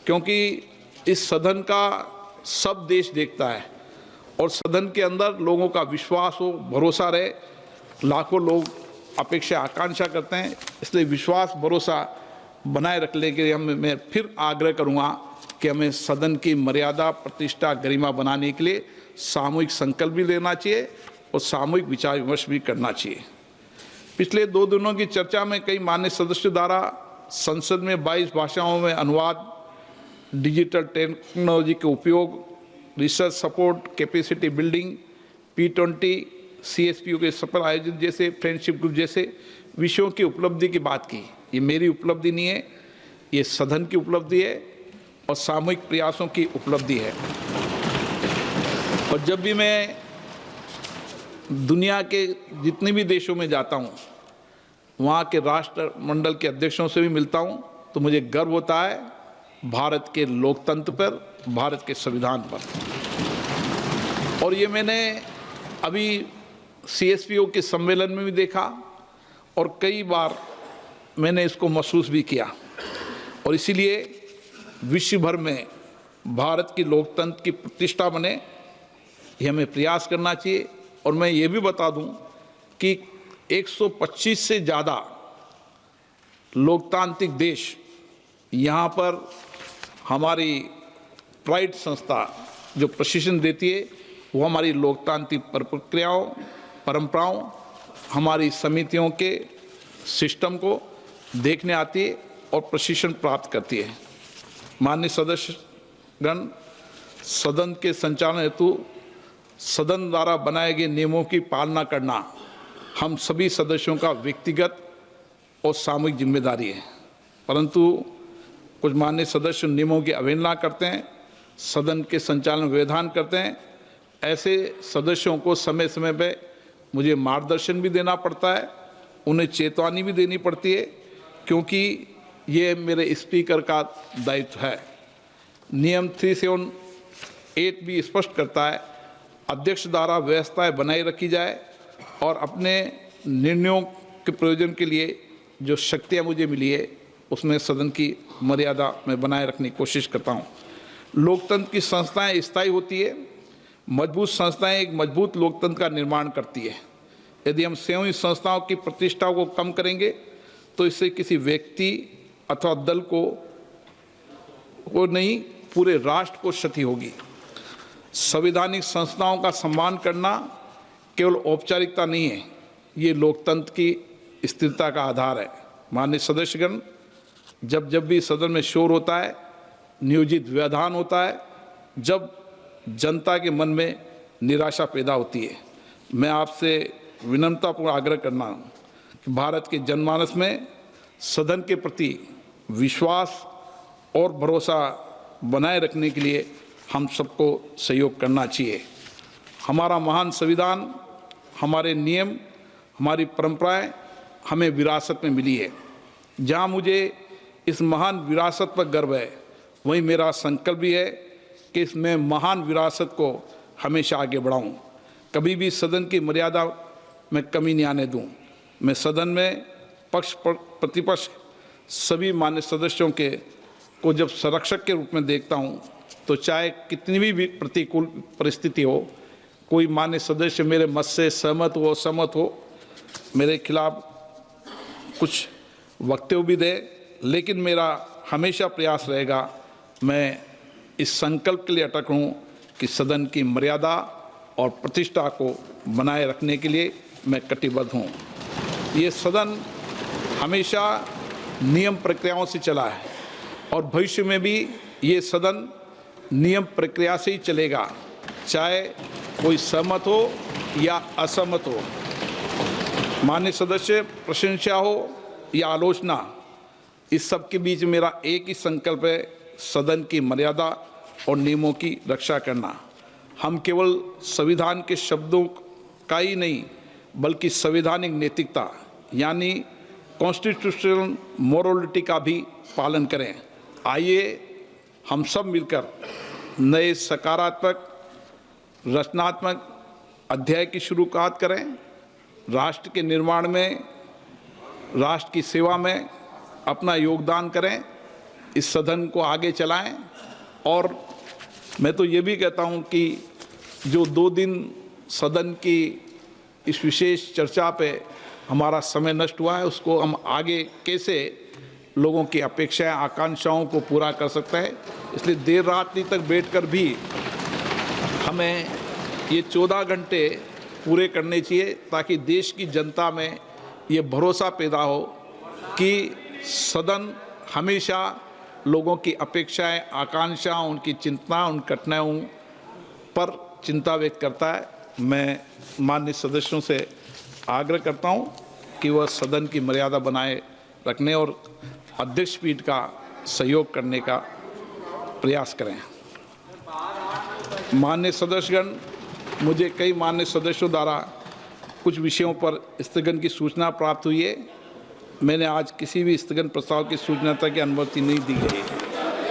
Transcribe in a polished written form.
क्योंकि इस सदन का सब देश देखता है और सदन के अंदर लोगों का विश्वास हो, भरोसा रहे। लाखों लोग अपेक्षा आकांक्षा करते हैं, इसलिए विश्वास भरोसा बनाए रखने के लिए मैं फिर आग्रह करूंगा कि हमें सदन की मर्यादा, प्रतिष्ठा, गरिमा बनाने के लिए सामूहिक संकल्प भी लेना चाहिए और सामूहिक विचार विमर्श भी करना चाहिए। पिछले 2 दिनों की चर्चा में कई मान्य सदस्यों द्वारा संसद में 22 भाषाओं में अनुवाद, डिजिटल टेक्नोलॉजी के उपयोग, research support, capacity building, P20, CSPO के सफल आयोजन जैसे फ्रेंडशिप ग्रुप जैसे विषयों की उपलब्धि की बात की। ये मेरी उपलब्धि नहीं है, ये सदन की उपलब्धि है और सामूहिक प्रयासों की उपलब्धि है। और जब भी मैं दुनिया के जितने भी देशों में जाता हूँ, वहाँ के राष्ट्रमंडल के अध्यक्षों से भी मिलता हूँ, तो मुझे गर्व होता है भारत के लोकतंत्र पर, भारत के संविधान पर। और ये मैंने अभी CSPO के सम्मेलन में भी देखा और कई बार मैंने इसको महसूस भी किया। और इसीलिए विश्व भर में भारत की लोकतंत्र की प्रतिष्ठा बने, ये हमें प्रयास करना चाहिए। और मैं ये भी बता दूं कि 125 से ज़्यादा लोकतांत्रिक देश यहाँ पर हमारी प्राइड संस्था जो प्रशिक्षण देती है, वो हमारी लोकतांत्रिक प्रक्रियाओं, परंपराओं, हमारी समितियों के सिस्टम को देखने आती है और प्रशिक्षण प्राप्त करती है। माननीय सदस्यगण, सदन के संचालन हेतु सदन द्वारा बनाए गए नियमों की पालना करना हम सभी सदस्यों का व्यक्तिगत और सामूहिक जिम्मेदारी है, परंतु कुछ माननीय सदस्य नियमों की अवहेलना करते हैं, सदन के संचालन में व्यवधान करते हैं। ऐसे सदस्यों को समय समय पर मुझे मार्गदर्शन भी देना पड़ता है, उन्हें चेतावनी भी देनी पड़ती है, क्योंकि ये मेरे स्पीकर का दायित्व है। नियम 378 भी स्पष्ट करता है, अध्यक्ष द्वारा व्यवस्थाएं बनाए रखी जाए और अपने निर्णयों के प्रयोजन के लिए जो शक्तियां मुझे मिली है, उसमें सदन की मर्यादा में बनाए रखने की कोशिश करता हूं। लोकतंत्र की संस्थाएं स्थायी होती है, मजबूत संस्थाएं एक मजबूत लोकतंत्र का निर्माण करती है। यदि हम स्वयं संस्थाओं की प्रतिष्ठा को कम करेंगे तो इससे किसी व्यक्ति अथवा दल को नहीं, पूरे राष्ट्र को क्षति होगी। संवैधानिक संस्थाओं का सम्मान करना केवल औपचारिकता नहीं है, ये लोकतंत्र की स्थिरता का आधार है। माननीय सदस्यगण, जब भी सदन में शोर होता है, नियोजित व्यवधान होता है, जब जनता के मन में निराशा पैदा होती है, मैं आपसे विनम्रतापूर्ण आग्रह करना कि भारत के जनमानस में सदन के प्रति विश्वास और भरोसा बनाए रखने के लिए हम सबको सहयोग करना चाहिए। हमारा महान संविधान, हमारे नियम, हमारी परंपराएं हमें विरासत में मिली है। जहां मुझे इस महान विरासत पर गर्व है, वहीं मेरा संकल्प भी है कि इसमें महान विरासत को हमेशा आगे बढ़ाऊं। कभी भी सदन की मर्यादा में कमी नहीं आने दूं। मैं सदन में पक्ष प्रतिपक्ष सभी मान्य सदस्यों को जब संरक्षक के रूप में देखता हूं, तो चाहे कितनी भी प्रतिकूल परिस्थिति हो, कोई मान्य सदस्य मेरे मत से सहमत हो, असहमत हो, मेरे खिलाफ कुछ वक्तव्य भी दे, लेकिन मेरा हमेशा प्रयास रहेगा, मैं इस संकल्प के लिए अटक हूँ कि सदन की मर्यादा और प्रतिष्ठा को बनाए रखने के लिए मैं कटिबद्ध हूँ। ये सदन हमेशा नियम प्रक्रियाओं से चला है और भविष्य में भी ये सदन नियम प्रक्रिया से ही चलेगा, चाहे कोई सहमत हो या असहमत हो। माननीय सदस्य, प्रशंसा हो या आलोचना, इस सब के बीच मेरा एक ही संकल्प है, सदन की मर्यादा और नियमों की रक्षा करना। हम केवल संविधान के शब्दों का ही नहीं, बल्कि संवैधानिक नैतिकता यानी कॉन्स्टिट्यूशनल मोरालिटी का भी पालन करें। आइए हम सब मिलकर नए सकारात्मक रचनात्मक अध्याय की शुरुआत करें। राष्ट्र के निर्माण में, राष्ट्र की सेवा में अपना योगदान करें इस सदन को आगे चलाएं। और मैं तो ये भी कहता हूं कि जो 2 दिन सदन की इस विशेष चर्चा पे हमारा समय नष्ट हुआ है, उसको हम आगे कैसे लोगों की अपेक्षाएं, आकांक्षाओं को पूरा कर सकते हैं। इसलिए देर रात्रि तक बैठकर भी हमें ये 14 घंटे पूरे करने चाहिए, ताकि देश की जनता में ये भरोसा पैदा हो कि सदन हमेशा लोगों की अपेक्षाएं, आकांक्षा, उनकी चिंता, उन कठिनाइयों पर चिंता व्यक्त करता है। मैं माननीय सदस्यों से आग्रह करता हूं कि वह सदन की मर्यादा बनाए रखने और अध्यक्ष पीठ का सहयोग करने का प्रयास करें। माननीय सदस्यगण, मुझे कई माननीय सदस्यों द्वारा कुछ विषयों पर स्थगन की सूचना प्राप्त हुई है। मैंने आज किसी भी स्थगन प्रस्ताव की सूचना की अनुमति नहीं दी गई है।